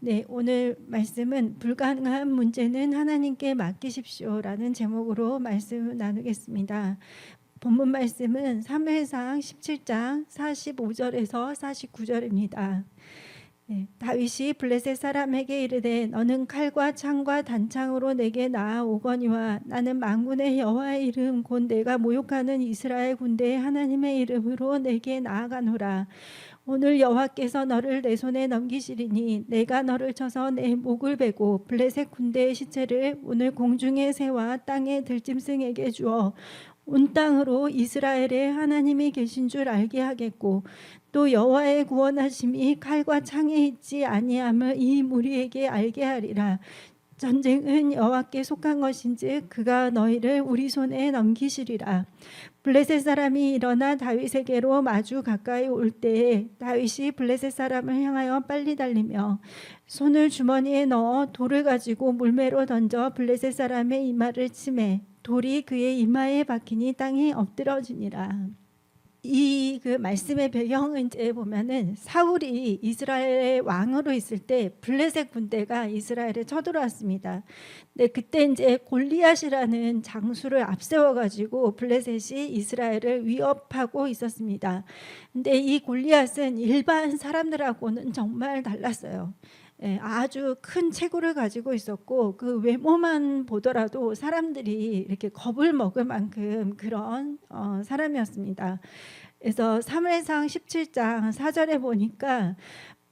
네, 오늘 말씀은 불가능한 문제는 하나님께 맡기십시오라는 제목으로 말씀 나누겠습니다. 본문 말씀은 사무엘상 17장 45절에서 49절입니다. 네, 다윗이 블레셋 사람에게 이르되 너는 칼과 창과 단창으로 내게 나아오거니와 나는 만군의 여호와의 이름 곧 내가 모욕하는 이스라엘 군대의 하나님의 이름으로 내게 나아가노라. 오늘 여호와께서 너를 내 손에 넘기시리니 내가 너를 쳐서 내 목을 베고 블레셋 군대의 시체를 오늘 공중의 새와 땅의 들짐승에게 주어 온 땅으로 이스라엘의 하나님이 계신 줄 알게 하겠고 또 여호와의 구원하심이 칼과 창에 있지 아니함을 이 무리에게 알게 하리라. 전쟁은 여호와께 속한 것인즉 그가 너희를 우리 손에 넘기시리라. 블레셋 사람이 일어나 다윗에게로 마주 가까이 올 때에 다윗이 블레셋 사람을 향하여 빨리 달리며 손을 주머니에 넣어 돌을 가지고 물매로 던져 블레셋 사람의 이마를 치매 돌이 그의 이마에 박히니 땅이 엎드러지니라. 이 말씀의 배경은 이제 보면은 사울이 이스라엘의 왕으로 있을 때 블레셋 군대가 이스라엘에 쳐들어왔습니다. 근데 그때 이제 골리앗이라는 장수를 앞세워 가지고 블레셋이 이스라엘을 위협하고 있었습니다. 근데 이 골리앗은 일반 사람들하고는 정말 달랐어요. 아주 큰 체구를 가지고 있었고 그 외모만 보더라도 사람들이 이렇게 겁을 먹을 만큼 그런 사람이었습니다. 그래서 사무엘상 17장 4절에 보니까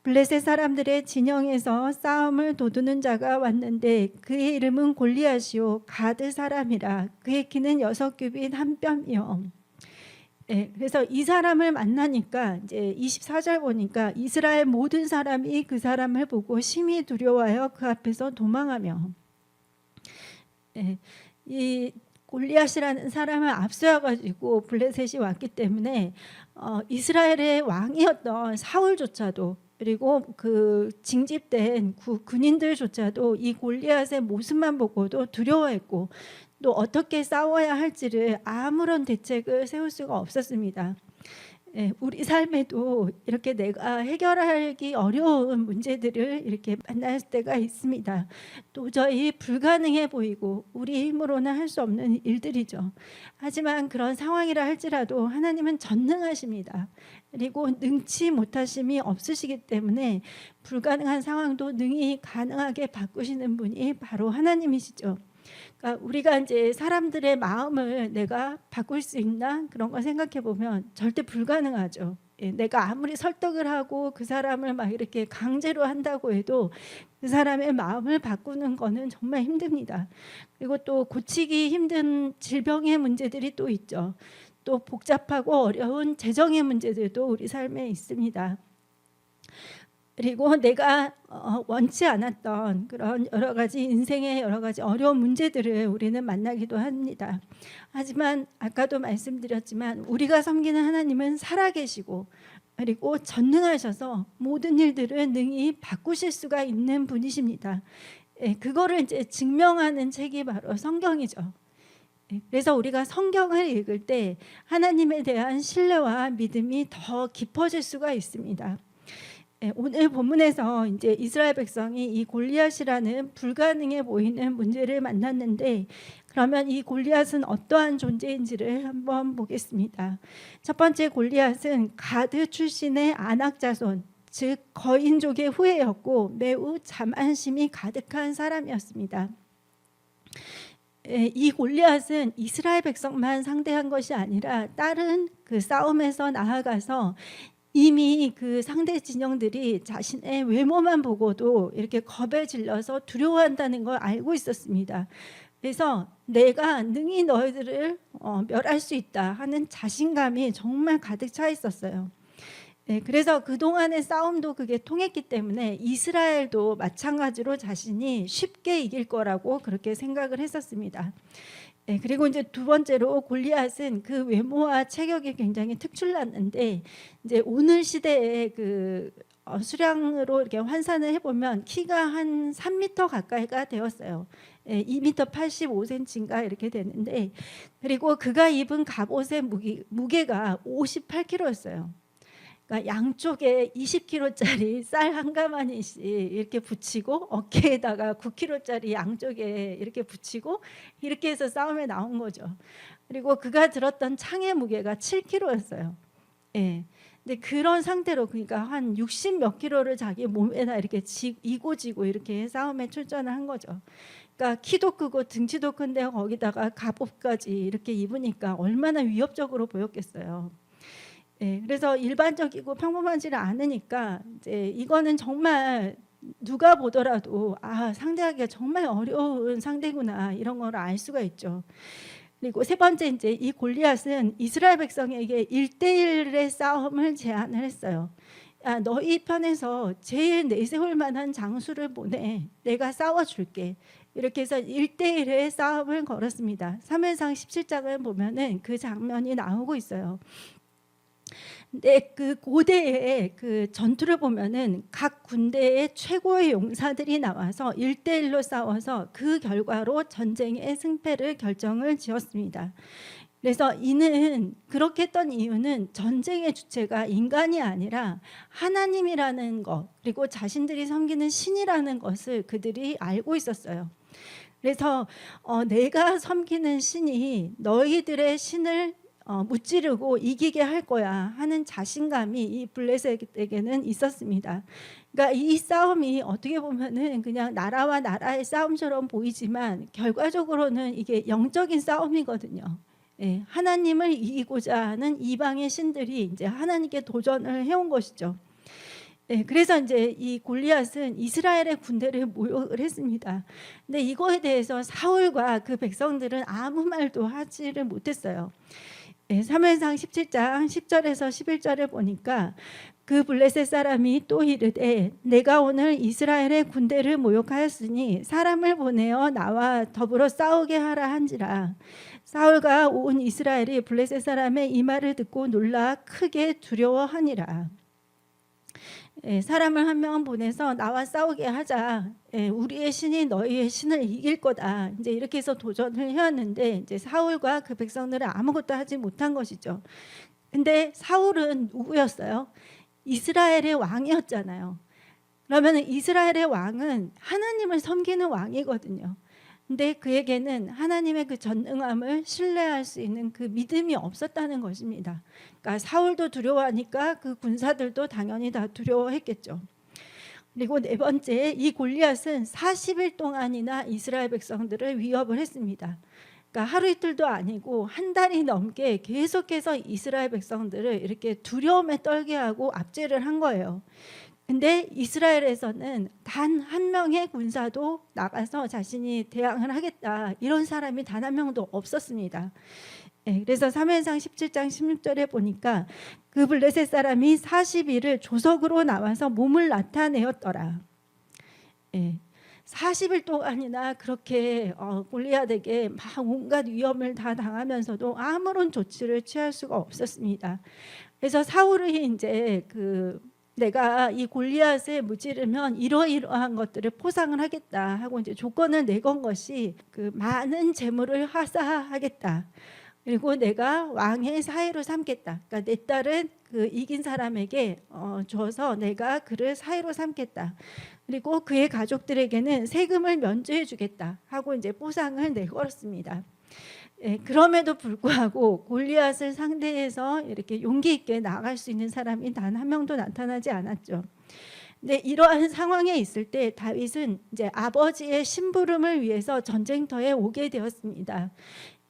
블레셋 사람들의 진영에서 싸움을 도두는 자가 왔는데 그의 이름은 골리앗이요 가드 사람이라 그의 키는 6규빗 한 뼘이요. 그래서 이 사람을 만나니까 이제 24절 보니까 이스라엘 모든 사람이 그 사람을 보고 심히 두려워하여 그 앞에서 도망하며 이 골리앗이라는 사람을 앞세워 가지고 블레셋이 왔기 때문에 이스라엘의 왕이었던 사울조차도 그리고 그 징집된 군인들조차도 이 골리앗의 모습만 보고도 두려워했고 또 어떻게 싸워야 할지를 아무런 대책을 세울 수가 없었습니다. 우리 삶에도 이렇게 내가 해결하기 어려운 문제들을 이렇게 만날 때가 있습니다. 도저히 불가능해 보이고 우리 힘으로는 할 수 없는 일들이죠. 하지만 그런 상황이라 할지라도 하나님은 전능하십니다. 그리고 능치 못하심이 없으시기 때문에 불가능한 상황도 능히 가능하게 바꾸시는 분이 바로 하나님이시죠. 그러니까 우리가 이제 사람들의 마음을 내가 바꿀 수 있나 그런 거 생각해 보면 절대 불가능하죠. 내가 아무리 설득을 하고 그 사람을 막 이렇게 강제로 한다고 해도 그 사람의 마음을 바꾸는 거는 정말 힘듭니다. 그리고 또 고치기 힘든 질병의 문제들이 또 있죠. 또 복잡하고 어려운 재정의 문제들도 우리 삶에 있습니다. 그리고 내가 원치 않았던 그런 여러 가지 인생의 여러 가지 어려운 문제들을 우리는 만나기도 합니다. 하지만 아까도 말씀드렸지만 우리가 섬기는 하나님은 살아계시고 그리고 전능하셔서 모든 일들을 능히 바꾸실 수가 있는 분이십니다. 그거를 이제 증명하는 책이 바로 성경이죠. 그래서 우리가 성경을 읽을 때 하나님에 대한 신뢰와 믿음이 더 깊어질 수가 있습니다. 오늘 본문에서 이제 이스라엘 백성이 이 골리앗이라는 불가능해 보이는 문제를 만났는데 그러면 이 골리앗은 어떠한 존재인지를 한번 보겠습니다. 첫 번째 골리앗은 가드 출신의 아낙 자손, 즉 거인족의 후예였고 매우 자만심이 가득한 사람이었습니다. 이 골리앗은 이스라엘 백성만 상대한 것이 아니라 다른 그 싸움에서 나아가서 이미 그 상대 진영들이 자신의 외모만 보고도 이렇게 겁에 질려서 두려워한다는 걸 알고 있었습니다. 그래서 내가 능히 너희들을 멸할 수 있다 하는 자신감이 정말 가득 차 있었어요. 그래서 그동안의 싸움도 그게 통했기 때문에 이스라엘도 마찬가지로 자신이 쉽게 이길 거라고 그렇게 생각을 했었습니다. 그리고 이제 두 번째로 골리앗은 그 외모와 체격이 굉장히 특출났는데 이제 오늘 시대에 그 수량으로 이렇게 환산을 해보면 키가 한 3m 가까이가 되었어요. 2m 85cm인가 이렇게 되는데 그리고 그가 입은 갑옷의 무게가 58kg였어요. 그러니까 양쪽에 20kg짜리 쌀 한 가마니씩 이렇게 붙이고 어깨에다가 9kg짜리 양쪽에 이렇게 붙이고 이렇게 해서 싸움에 나온 거죠. 그리고 그가 들었던 창의 무게가 7kg였어요. 예. 근데 그런 상태로 그러니까 한 60 몇 킬로를 자기 몸에다 이렇게 이고 지고 이렇게 싸움에 출전을 한 거죠. 그러니까 키도 크고 등치도 큰데 거기다가 갑옷까지 이렇게 입으니까 얼마나 위협적으로 보였겠어요. 예, 그래서 일반적이고 평범하지를 않으니까 이제 이거는 정말 누가 보더라도 아, 상대하기가 정말 어려운 상대구나 이런 걸 알 수가 있죠. 그리고 세 번째 이제 이 골리앗은 이스라엘 백성에게 1대1의 싸움을 제안을 했어요. 야, 너희 편에서 제일 내세울 만한 장수를 보내. 내가 싸워줄게. 이렇게 해서 1대1의 싸움을 걸었습니다. 사무엘상 17장을 보면은 그 장면이 나오고 있어요. 근데 그 고대의 그 전투를 보면은 각 군대의 최고의 용사들이 나와서 1대1로 싸워서 그 결과로 전쟁의 승패를 결정을 지었습니다. 그래서 이는 그렇게 했던 이유는 전쟁의 주체가 인간이 아니라 하나님이라는 것, 그리고 자신들이 섬기는 신이라는 것을 그들이 알고 있었어요. 그래서 내가 섬기는 신이 너희들의 신을 무찌르고 이기게 할 거야 하는 자신감이 이 블레셋에게는 있었습니다. 그러니까 이 싸움이 어떻게 보면은 그냥 나라와 나라의 싸움처럼 보이지만 결과적으로는 이게 영적인 싸움이거든요. 예, 하나님을 이기고자 하는 이방의 신들이 이제 하나님께 도전을 해온 것이죠. 예, 그래서 이제 이 골리앗은 이스라엘의 군대를 모욕을 했습니다. 근데 이거에 대해서 사울과 그 백성들은 아무 말도 하지를 못했어요. 예, 사무엘상 17장 10절에서 11절을 보니까 그 블레셋 사람이 또 이르되 내가 오늘 이스라엘의 군대를 모욕하였으니 사람을 보내어 나와 더불어 싸우게 하라 한지라. 사울과 온 이스라엘이 블레셋 사람의 이 말을 듣고 놀라 크게 두려워하니라. 예, 사람을 한 명 보내서 나와 싸우게 하자. 예, 우리의 신이 너희의 신을 이길 거다. 이제 이렇게 해서 도전을 해왔는데 이제 사울과 그 백성들은 아무것도 하지 못한 것이죠. 근데 사울은 누구였어요? 이스라엘의 왕이었잖아요. 그러면 이스라엘의 왕은 하나님을 섬기는 왕이거든요. 근데 그에게는 하나님의 그 전능함을 신뢰할 수 있는 그 믿음이 없었다는 것입니다. 그러니까 사울도 두려워하니까 그 군사들도 당연히 다 두려워했겠죠. 그리고 네 번째, 이 골리앗은 40일 동안이나 이스라엘 백성들을 위협을 했습니다. 그러니까 하루 이틀도 아니고 한 달이 넘게 계속해서 이스라엘 백성들을 이렇게 두려움에 떨게 하고 압제를 한 거예요. 근데 이스라엘에서는 단 한 명의 군사도 나가서 자신이 대항을 하겠다 이런 사람이 단 한 명도 없었습니다. 예, 그래서 사무엘상 17장 16절에 보니까 그 블레셋 사람이 40일을 조석으로 나와서 몸을 나타내었더라. 예, 40일 동안이나 그렇게 골리앗에게 막 온갖 위험을 다 당하면서도 아무런 조치를 취할 수가 없었습니다. 그래서 사울이 이제 내가 이 골리앗을 무찌르면 이러이러한 것들을 포상을 하겠다 하고 이제 조건을 내건 것이 그 많은 재물을 하사하겠다. 그리고 내가 왕의 사위로 삼겠다. 그러니까 내 딸은 그 이긴 사람에게 줘서 내가 그를 사위로 삼겠다. 그리고 그의 가족들에게는 세금을 면제해 주겠다 하고 이제 포상을 내걸었습니다. 예, 그럼에도 불구하고 골리앗을 상대해서 이렇게 용기 있게 나갈 수 있는 사람이 단 한 명도 나타나지 않았죠. 근데 이러한 상황에 있을 때 다윗은 이제 아버지의 심부름을 위해서 전쟁터에 오게 되었습니다.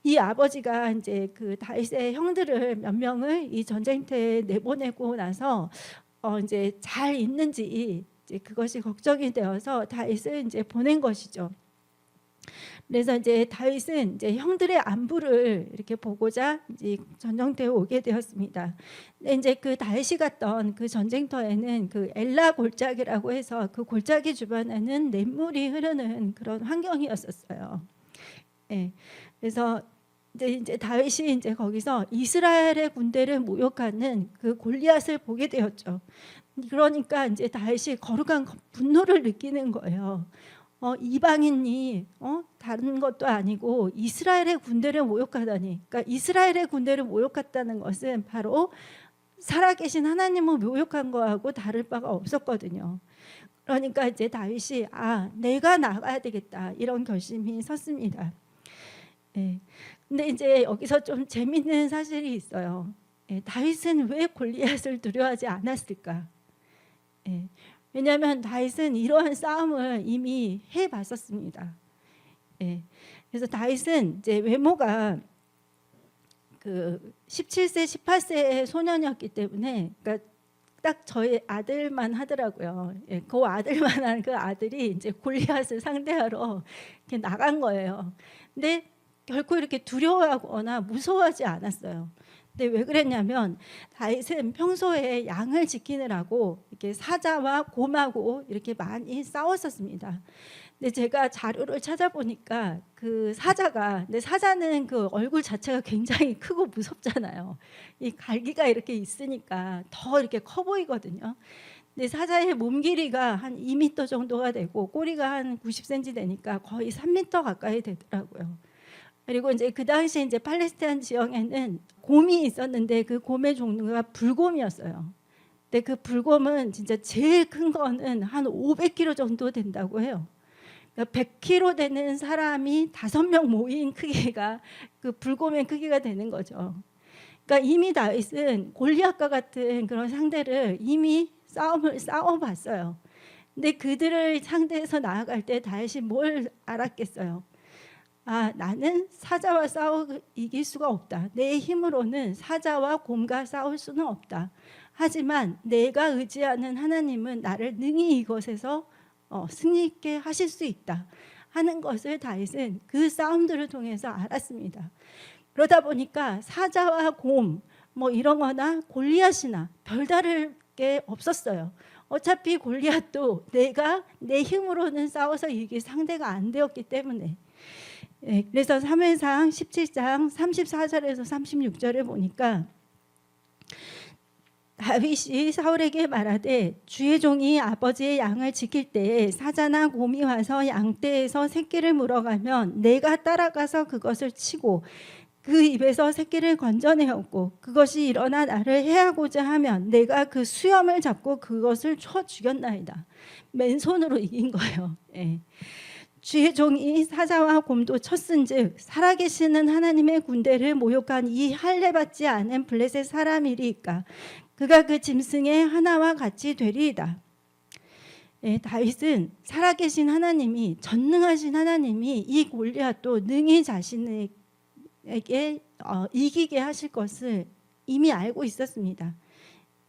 이 아버지가 이제 그 다윗의 형들을 몇 명을 이 전쟁터에 내보내고 나서 이제 잘 있는지 이제 그것이 걱정이 되어서 다윗을 이제 보낸 것이죠. 그래서 이제 다윗은 이제 형들의 안부를 이렇게 보고자 이제 전쟁터에 오게 되었습니다. 근데 이제 그 다윗이 갔던 그 전쟁터에는 그 엘라 골짜기라고 해서 그 골짜기 주변에는 냇물이 흐르는 그런 환경이었었어요. 예. 그래서 이제 다윗이 이제 거기서 이스라엘의 군대를 모욕하는 그 골리앗을 보게 되었죠. 그러니까 이제 다윗이 거룩한 분노를 느끼는 거예요. 이방인이 다른 것도 아니고 이스라엘의 군대를 모욕하다니. 그러니까 이스라엘의 군대를 모욕했다는 것은 바로 살아계신 하나님을 모욕한 거하고 다를 바가 없었거든요. 그러니까 이제 다윗이 내가 나가야 되겠다 이런 결심이 섰습니다. 예. 근데 이제 여기서 좀 재밌는 사실이 있어요. 예, 다윗은 왜 골리앗을 두려워하지 않았을까? 예, 왜냐하면 다윗은 이러한 싸움을 이미 해봤었습니다. 예, 그래서 다윗은 이제 외모가 그 17세, 18세의 소년이었기 때문에, 그러니까 딱 저희 아들만 하더라고요. 예, 그 아들만한 그 아들이 이제 골리앗을 상대하러 이렇게 나간 거예요. 근데 결코 이렇게 두려워하거나 무서워하지 않았어요. 근데 왜 그랬냐면 다윗은 평소에 양을 지키느라고 이렇게 사자와 곰하고 이렇게 많이 싸웠었습니다. 근데 제가 자료를 찾아보니까 그 사자가, 근데 사자는 그 얼굴 자체가 굉장히 크고 무섭잖아요. 이 갈기가 이렇게 있으니까 더 이렇게 커 보이거든요. 근데 사자의 몸 길이가 한 2m 정도가 되고 꼬리가 한 90cm 되니까 거의 3m 가까이 되더라고요. 그리고 이제 그 당시에 이제 팔레스타인 지역에는 곰이 있었는데 그 곰의 종류가 불곰이었어요. 근데 그 불곰은 진짜 제일 큰 거는 한 500kg 정도 된다고 해요. 그러니까 100kg 되는 사람이 5명 모인 크기가 그 불곰의 크기가 되는 거죠. 그러니까 이미 다윗은 골리앗과 같은 그런 상대를 이미 싸움을 싸워봤어요. 근데 그들을 상대해서 나아갈 때 다윗이 뭘 알았겠어요? 나는 사자와 싸워 이길 수가 없다. 내 힘으로는 사자와 곰과 싸울 수는 없다. 하지만 내가 의지하는 하나님은 나를 능히 이것에서 승리 있게 하실 수 있다 하는 것을 다윗은 그 싸움들을 통해서 알았습니다. 그러다 보니까 사자와 곰 뭐 이런 거나 골리앗이나 별다를 게 없었어요. 어차피 골리앗도 내가 내 힘으로는 싸워서 이길 상대가 안 되었기 때문에. 예, 그래서 사무엘상 17장 34절에서 36절에 보니까 다윗이 사울에게 말하되 주의 종이 아버지의 양을 지킬 때에 사자나 곰이 와서 양떼에서 새끼를 물어가면 내가 따라가서 그것을 치고 그 입에서 새끼를 건져내었고 그것이 일어나 나를 해하고자 하면 내가 그 수염을 잡고 그것을 쳐 죽였나이다. 맨손으로 이긴 거예요. 예. 주의 종이 사자와 곰도 쳤은즉 살아계시는 하나님의 군대를 모욕한 이 할례받지 않은 블레셋 사람이리이까 그가 그 짐승의 하나와 같이 되리이다. 예, 다윗은 살아계신 하나님이, 전능하신 하나님이 이 골리앗도 능히 자신에게 이기게 하실 것을 이미 알고 있었습니다.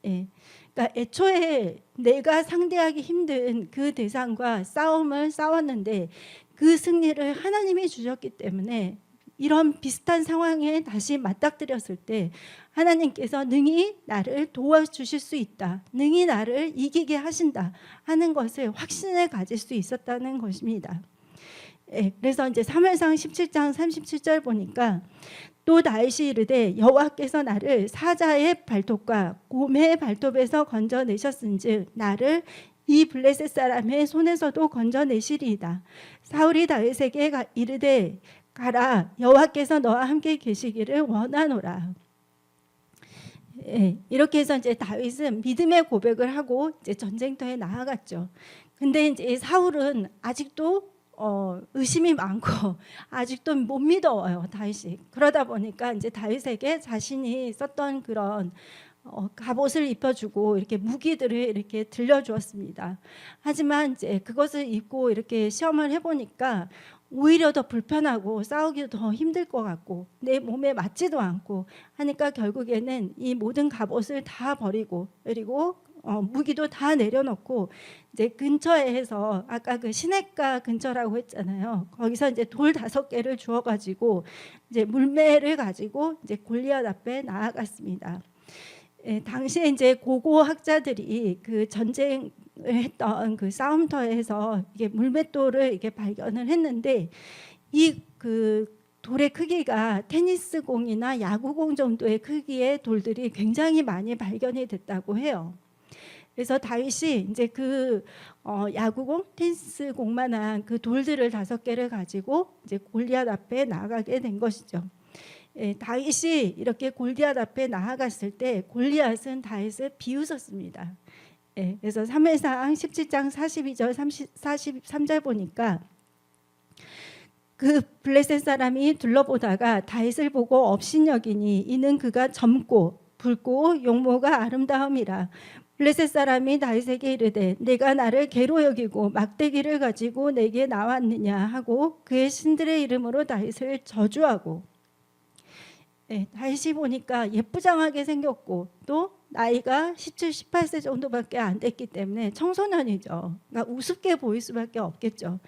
예. 그러니까 애초에 내가 상대하기 힘든 그 대상과 싸움을 싸웠는데 그 승리를 하나님이 주셨기 때문에 이런 비슷한 상황에 다시 맞닥뜨렸을 때 하나님께서 능히 나를 도와주실 수 있다, 능히 나를 이기게 하신다 하는 것을 확신을 가질 수 있었다는 것입니다. 예, 그래서 이제 사무엘상 17장 37절 보니까 또 다윗이 이르되 여호와께서 나를 사자의 발톱과 곰의 발톱에서 건져내셨은즉 나를 이 블레셋 사람의 손에서도 건져내시리이다. 사울이 다윗에게 이르되 가라, 여호와께서 너와 함께 계시기를 원하노라. 예, 이렇게 해서 이제 다윗은 믿음의 고백을 하고 이제 전쟁터에 나아갔죠. 근데 이제 사울은 아직도 의심이 많고 아직도 못 믿어요, 다윗이. 그러다 보니까 이제 다윗에게 자신이 썼던 그런 갑옷을 입혀주고 이렇게 무기들을 이렇게 들려주었습니다. 하지만 이제 그것을 입고 이렇게 시험을 해보니까 오히려 더 불편하고 싸우기도 더 힘들 것 같고 내 몸에 맞지도 않고 하니까 결국에는 이 모든 갑옷을 다 버리고 그리고 무기도 다 내려놓고 이제 근처에서 아까 그 시냇가 근처라고 했잖아요. 거기서 이제 돌 5개를 주워 가지고 이제 물매를 가지고 이제 골리앗 앞에 나아갔습니다. 예, 당시에 이제 고고 학자들이 그 전쟁을 했던 그 싸움터에서 이게 물맷돌을 이렇게 발견을 했는데 이 그 돌의 크기가 테니스 공이나 야구공 정도의 크기의 돌들이 굉장히 많이 발견이 됐다고 해요. 그래서 다윗이 이제 그 야구공, 테니스공만한 그 돌들을 5개를 가지고 이제 골리앗 앞에 나가게 된 것이죠. 다윗이 이렇게 골리앗 앞에 나아갔을 때 골리앗은 다윗을 비웃었습니다. 그래서 사무엘상 17장 42절 43절 보니까 그 블레셋 사람이 둘러보다가 다윗을 보고 업신여기니 이는 그가 젊고 붉고 용모가 아름다움이라. 블레셋 사람이 다윗에게 이르되 내가 나를 개로 여기고 막대기를 가지고 내게 나왔느냐 하고 그의 신들의 이름으로 다윗을 저주하고. 다윗이 보니까 예쁘장하게 생겼고 또 나이가 17, 18세 정도밖에 안 됐기 때문에 청소년이죠. 그러니까 우습게 보일 수밖에 없겠죠.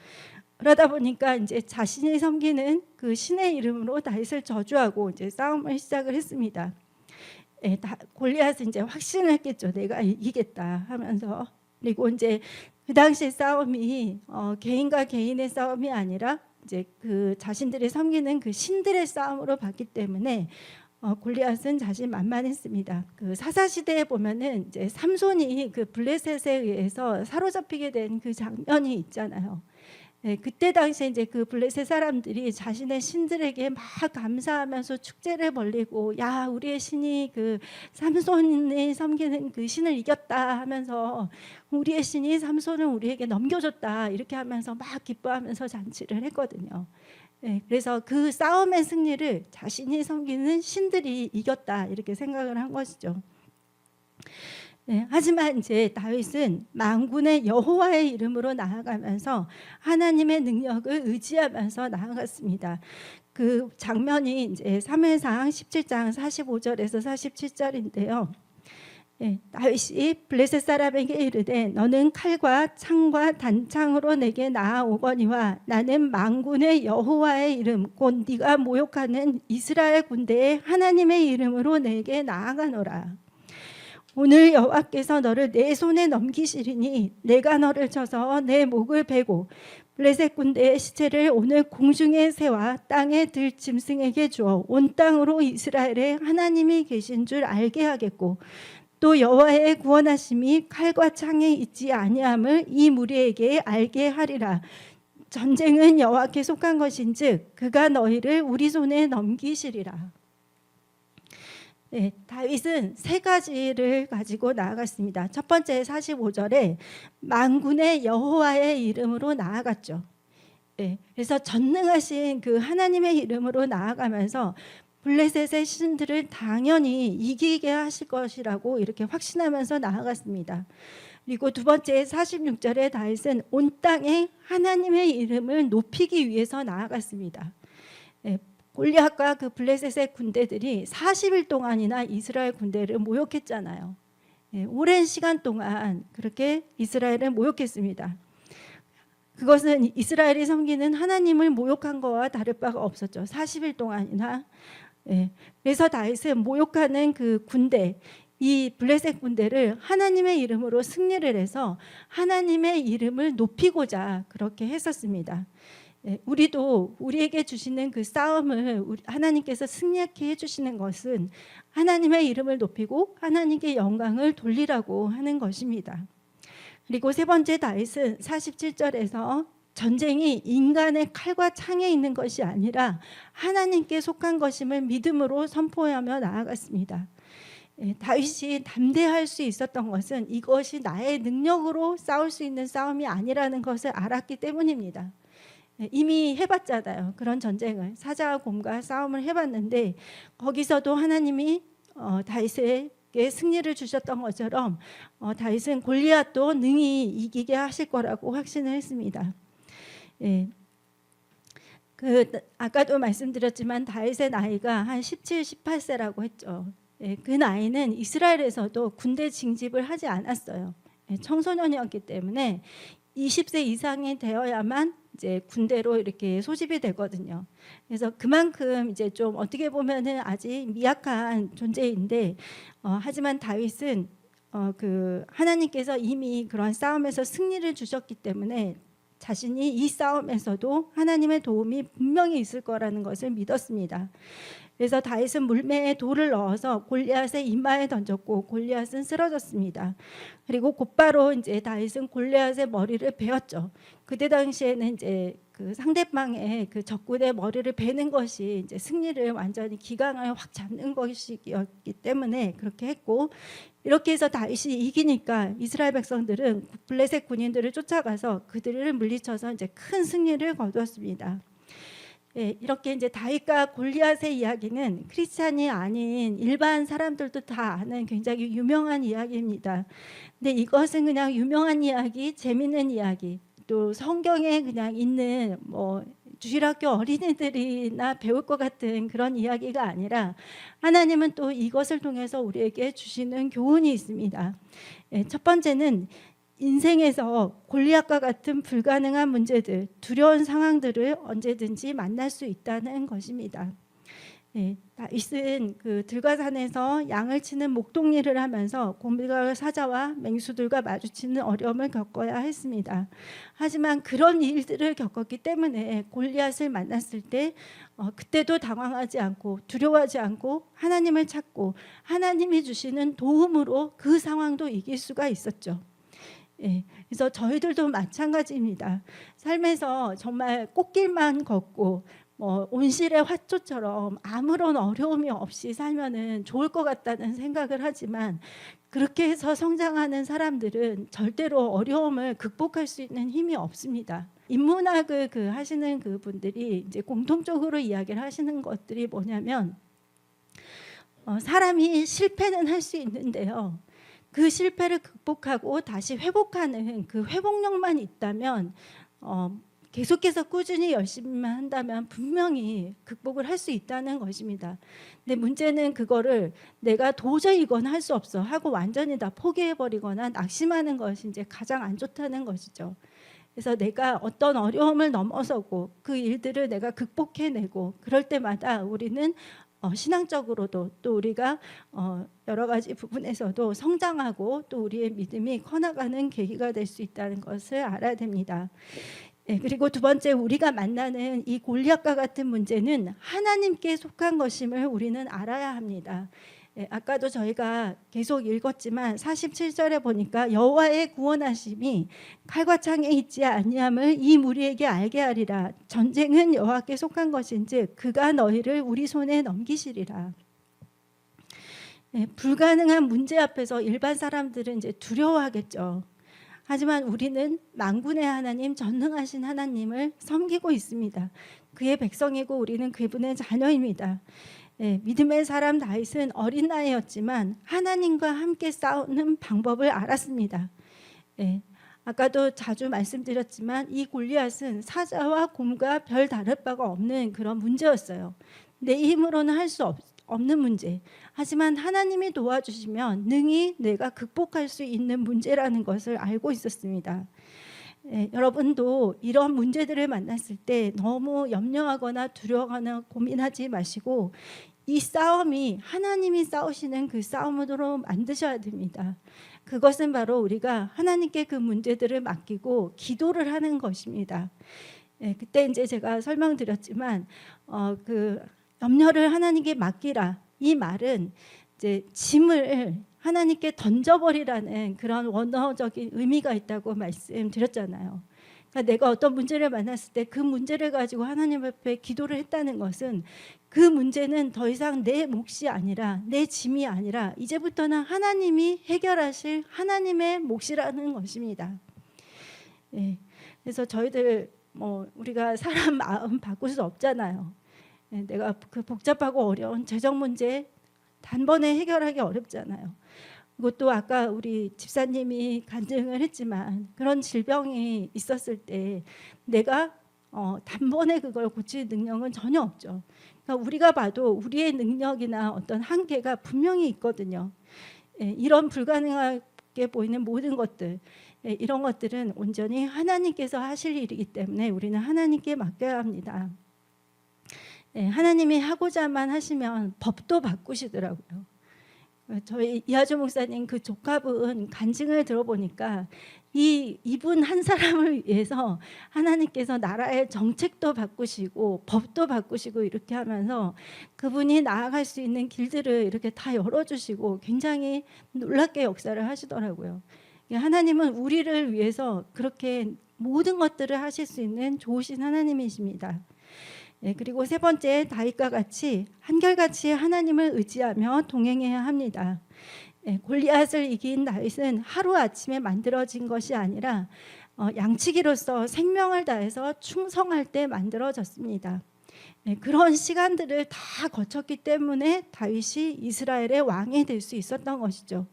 그러다 보니까 이제 자신이 섬기는 그 신의 이름으로 다윗을 저주하고 이제 싸움을 시작을 했습니다. 골리앗은 이제 확신을 했겠죠. 내가 이기겠다 하면서. 그리고 이제 그 당시 싸움이 개인과 개인의 싸움이 아니라 이제 그 자신들이 섬기는 그 신들의 싸움으로 봤기 때문에 골리앗은 자신만만했습니다. 그 사사 시대에 보면은 이제 삼손이 그 블레셋에 의해서 사로잡히게 된 그 장면이 있잖아요. 그때 당시에 이제 그 블레셋 사람들이 자신의 신들에게 막 감사하면서 축제를 벌리고 야 우리의 신이 그 삼손이 섬기는 그 신을 이겼다 하면서 우리의 신이 삼손을 우리에게 넘겨줬다 이렇게 하면서 막 기뻐하면서 잔치를 했거든요. 그래서 그 싸움의 승리를 자신이 섬기는 신들이 이겼다 이렇게 생각을 한 것이죠. 하지만 이제 다윗은 만군의 여호와의 이름으로 나아가면서 하나님의 능력을 의지하면서 나아갔습니다. 그 장면이 이제 사무엘상 17장 45절에서 47절인데요. 다윗이 블레셋 사람에게 이르되 너는 칼과 창과 단창으로 내게 나아오거니와 나는 만군의 여호와의 이름 곧 네가 모욕하는 이스라엘 군대의 하나님의 이름으로 내게 나아가노라. 오늘 여호와께서 너를 내 손에 넘기시리니 내가 너를 쳐서 내 목을 베고 블레셋 군대의 시체를 오늘 공중의 새와 땅의 들 짐승에게 주어 온 땅으로 이스라엘에 하나님이 계신 줄 알게 하겠고 또 여호와의 구원하심이 칼과 창에 있지 아니함을 이 무리에게 알게 하리라. 전쟁은 여호와께 속한 것인즉 그가 너희를 우리 손에 넘기시리라. 다윗은 세 가지를 가지고 나아갔습니다. 첫 번째 45절에 만군의 여호와의 이름으로 나아갔죠. 그래서 전능하신 그 하나님의 이름으로 나아가면서 블레셋의 신들을 당연히 이기게 하실 것이라고 이렇게 확신하면서 나아갔습니다. 그리고 두 번째 46절에 다윗은 온 땅에 하나님의 이름을 높이기 위해서 나아갔습니다. 골리앗과 그 블레셋의 군대들이 40일 동안이나 이스라엘 군대를 모욕했잖아요. 오랜 시간 동안 그렇게 이스라엘을 모욕했습니다. 그것은 이스라엘이 섬기는 하나님을 모욕한 것과 다를 바가 없었죠. 40일 동안이나. 그래서 다윗은 모욕하는 그 군대, 이 블레셋 군대를 하나님의 이름으로 승리를 해서 하나님의 이름을 높이고자 그렇게 했었습니다. 우리도 우리에게 주시는 그 싸움을 하나님께서 승리하게 해주시는 것은 하나님의 이름을 높이고 하나님께 영광을 돌리라고 하는 것입니다. 그리고 세 번째 다윗은 47절에서 전쟁이 인간의 칼과 창에 있는 것이 아니라 하나님께 속한 것임을 믿음으로 선포하며 나아갔습니다. 다윗이 담대할 수 있었던 것은 이것이 나의 능력으로 싸울 수 있는 싸움이 아니라는 것을 알았기 때문입니다. 이미 해봤잖아요. 그런 전쟁을 사자와 곰과 싸움을 해봤는데 거기서도 하나님이 다윗에게 승리를 주셨던 것처럼 다윗은 골리앗도 능히 이기게 하실 거라고 확신을 했습니다. 아까도 말씀드렸지만 다윗의 나이가 한 17, 18세라고 했죠. 그 나이는 이스라엘에서도 군대 징집을 하지 않았어요. 청소년이었기 때문에 20세 이상이 되어야만 이제 군대로 이렇게 소집이 되거든요. 그래서 그만큼 이제 좀 어떻게 보면은 아직 미약한 존재인데, 하지만 다윗은 그 하나님께서 이미 그런 싸움에서 승리를 주셨기 때문에 자신이 이 싸움에서도 하나님의 도움이 분명히 있을 거라는 것을 믿었습니다. 그래서 다윗은 물매에 돌을 넣어서 골리앗의 이마에 던졌고 골리앗은 쓰러졌습니다. 그리고 곧바로 이제 다윗은 골리앗의 머리를 베었죠. 그때 당시에는 이제 그 상대방의 그 적군의 머리를 베는 것이 이제 승리를 완전히 기강을 확 잡는 것이었기 때문에 그렇게 했고, 이렇게 해서 다윗이 이기니까 이스라엘 백성들은 블레셋 군인들을 쫓아가서 그들을 물리쳐서 이제 큰 승리를 거두었습니다. 예, 이렇게 이제 다윗과 골리앗의 이야기는 크리스찬이 아닌 일반 사람들도 다 아는 굉장히 유명한 이야기입니다. 근데 이것은 그냥 유명한 이야기, 재밌는 이야기, 또 성경에 그냥 있는 뭐 주일학교 어린이들이나 배울 것 같은 그런 이야기가 아니라 하나님은 또 이것을 통해서 우리에게 주시는 교훈이 있습니다. 예, 첫 번째는 인생에서 골리앗과 같은 불가능한 문제들, 두려운 상황들을 언제든지 만날 수 있다는 것입니다. 예, 다윗은 그 들과산에서 양을 치는 목동일을 하면서 곰과 사자와 맹수들과 마주치는 어려움을 겪어야 했습니다. 하지만 그런 일들을 겪었기 때문에 골리앗을 만났을 때 그때도 당황하지 않고 두려워하지 않고 하나님을 찾고 하나님이 주시는 도움으로 그 상황도 이길 수가 있었죠. 예, 그래서 저희들도 마찬가지입니다. 삶에서 정말 꽃길만 걷고 온실의 화초처럼 아무런 어려움이 없이 살면은 좋을 것 같다는 생각을 하지만, 그렇게 해서 성장하는 사람들은 절대로 어려움을 극복할 수 있는 힘이 없습니다. 인문학을 하시는 그 분들이 이제 공통적으로 이야기를 하시는 것들이 뭐냐면, 사람이 실패는 할 수 있는데요, 그 실패를 극복하고 다시 회복하는 그 회복력만 있다면, 계속해서 꾸준히 열심히만 한다면 분명히 극복을 할 수 있다는 것입니다. 근데 문제는 그거를 내가 도저히 이건 할 수 없어 하고 완전히 다 포기해버리거나 낙심하는 것이 이제 가장 안 좋다는 것이죠. 그래서 내가 어떤 어려움을 넘어서고 그 일들을 내가 극복해내고 그럴 때마다 우리는 신앙적으로도 또 우리가 여러 가지 부분에서도 성장하고 또 우리의 믿음이 커나가는 계기가 될 수 있다는 것을 알아야 됩니다. 네, 그리고 두 번째, 우리가 만나는 이 골리앗과 같은 문제는 하나님께 속한 것임을 우리는 알아야 합니다. 예, 아까도 저희가 계속 읽었지만 47절에 보니까 여호와의 구원하심이 칼과 창에 있지 아니함을 이 무리에게 알게 하리라. 전쟁은 여호와께 속한 것인즉 그가 너희를 우리 손에 넘기시리라. 예, 불가능한 문제 앞에서 일반 사람들은 이제 두려워하겠죠. 하지만 우리는 만군의 하나님, 전능하신 하나님을 섬기고 있습니다. 그의 백성이고 우리는 그분의 자녀입니다. 예, 믿음의 사람 다윗은 어린 나이였지만 하나님과 함께 싸우는 방법을 알았습니다. 예, 아까도 자주 말씀드렸지만 이 골리앗은 사자와 곰과 별 다를 바가 없는 그런 문제였어요. 내 힘으로는 할 수 없는 문제, 하지만 하나님이 도와주시면 능히 내가 극복할 수 있는 문제라는 것을 알고 있었습니다. 예, 여러분도 이런 문제들을 만났을 때 너무 염려하거나 두려워하거나 고민하지 마시고 이 싸움이 하나님이 싸우시는 그 싸움으로 만드셔야 됩니다. 그것은 바로 우리가 하나님께 그 문제들을 맡기고 기도를 하는 것입니다. 예, 그때 이제 제가 설명드렸지만 그 염려를 하나님께 맡기라, 이 말은 이제 짐을 하나님께 던져버리라는 그런 원어적인 의미가 있다고 말씀드렸잖아요. 그러니까 내가 어떤 문제를 만났을 때 그 문제를 가지고 하나님 앞에 기도를 했다는 것은 그 문제는 더 이상 내 몫이 아니라, 내 짐이 아니라 이제부터는 하나님이 해결하실 하나님의 몫이라는 것입니다. 예, 그래서 저희들 우리가 사람 마음 바꿀 수 없잖아요. 내가 그 복잡하고 어려운 재정 문제 단번에 해결하기 어렵잖아요. 그것도 아까 우리 집사님이 간증을 했지만 그런 질병이 있었을 때 내가 단번에 그걸 고칠 능력은 전혀 없죠. 그러니까 우리가 봐도 우리의 능력이나 어떤 한계가 분명히 있거든요. 이런 불가능하게 보이는 모든 것들, 이런 것들은 온전히 하나님께서 하실 일이기 때문에 우리는 하나님께 맡겨야 합니다. 하나님이 하고자만 하시면 법도 바꾸시더라고요. 저희 이하주 목사님 그 조카분 간증을 들어보니까 이분 한 사람을 위해서 하나님께서 나라의 정책도 바꾸시고 법도 바꾸시고 이렇게 하면서 그분이 나아갈 수 있는 길들을 이렇게 다 열어주시고 굉장히 놀랍게 역사를 하시더라고요. 하나님은 우리를 위해서 그렇게 모든 것들을 하실 수 있는 좋으신 하나님이십니다. 그리고 세 번째, 다윗과 같이 한결같이 하나님을 의지하며 동행해야 합니다. 골리앗을 이긴 다윗은 하루아침에 만들어진 것이 아니라 양치기로서 생명을 다해서 충성할 때 만들어졌습니다. 그런 시간들을 다 거쳤기 때문에 다윗이 이스라엘의 왕이 될 수 있었던 것이죠.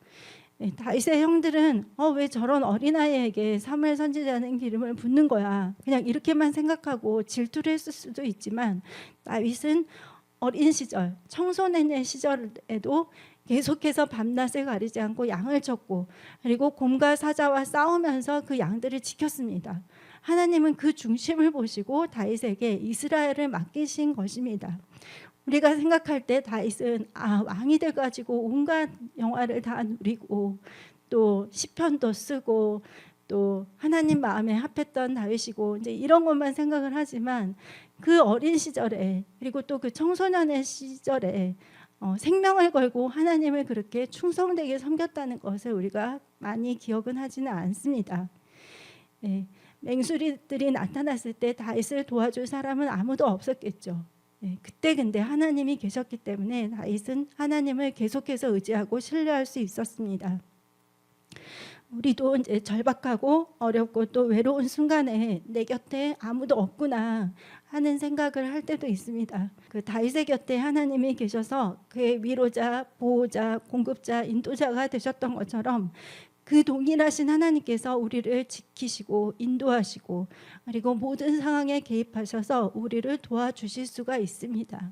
다윗의 형들은 왜 저런 어린아이에게 사무엘 선지자는 기름을 붓는 거야, 그냥 이렇게만 생각하고 질투를 했을 수도 있지만, 다윗은 어린 시절, 청소년의 시절에도 계속해서 밤낮을 가리지 않고 양을 쳤고, 그리고 곰과 사자와 싸우면서 그 양들을 지켰습니다. 하나님은 그 중심을 보시고 다윗에게 이스라엘을 맡기신 것입니다. 우리가 생각할 때 다윗은 왕이 돼가지고 온갖 영화를 다 누리고 또 시편도 쓰고 또 하나님 마음에 합했던 다윗이고 이제 이런 것만 생각을 하지만, 그 어린 시절에 그리고 또 그 청소년의 시절에 생명을 걸고 하나님을 그렇게 충성되게 섬겼다는 것을 우리가 많이 기억은 하지는 않습니다. 맹수리들이 나타났을 때 다윗을 도와줄 사람은 아무도 없었겠죠. 그때 근데 하나님이 계셨기 때문에 다윗은 하나님을 계속해서 의지하고 신뢰할 수 있었습니다. 우리도 이제 절박하고 어렵고 또 외로운 순간에 내 곁에 아무도 없구나 하는 생각을 할 때도 있습니다. 그 다윗의 곁에 하나님이 계셔서 그의 위로자, 보호자, 공급자, 인도자가 되셨던 것처럼 그 동일하신 하나님께서 우리를 지키시고 인도하시고 그리고 모든 상황에 개입하셔서 우리를 도와주실 수가 있습니다.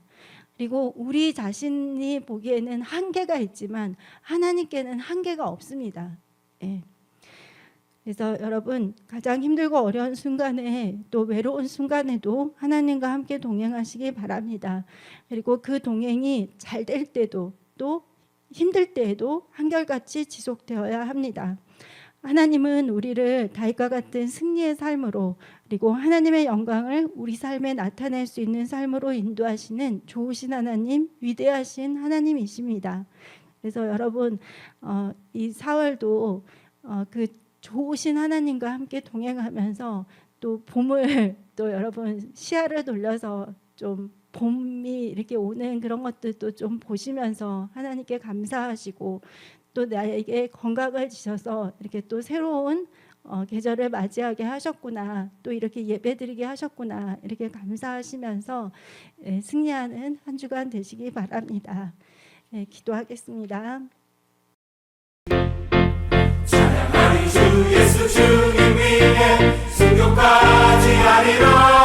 그리고 우리 자신이 보기에는 한계가 있지만 하나님께는 한계가 없습니다. 그래서 여러분, 가장 힘들고 어려운 순간에 또 외로운 순간에도 하나님과 함께 동행하시기 바랍니다. 그리고 그 동행이 잘 될 때도 또 힘들 때에도 한결같이 지속되어야 합니다. 하나님은 우리를 다윗과 같은 승리의 삶으로 그리고 하나님의 영광을 우리 삶에 나타낼 수 있는 삶으로 인도하시는 좋으신 하나님, 위대하신 하나님이십니다. 그래서 여러분, 이 4월도 그 좋으신 하나님과 함께 동행하면서 또 봄을 또 여러분 시야를 돌려서 좀 봄이 이렇게 오는 그런 것들도 좀 보시면서 하나님께 감사하시고 또 나에게 건강을 주셔서 이렇게 또 새로운 계절을 맞이하게 하셨구나, 또 이렇게 예배드리게 하셨구나, 이렇게 감사하시면서 승리하는 한 주간 되시기 바랍니다. 기도하겠습니다. 찬양하리 주 예수 주님 위에 순교까지 하리라.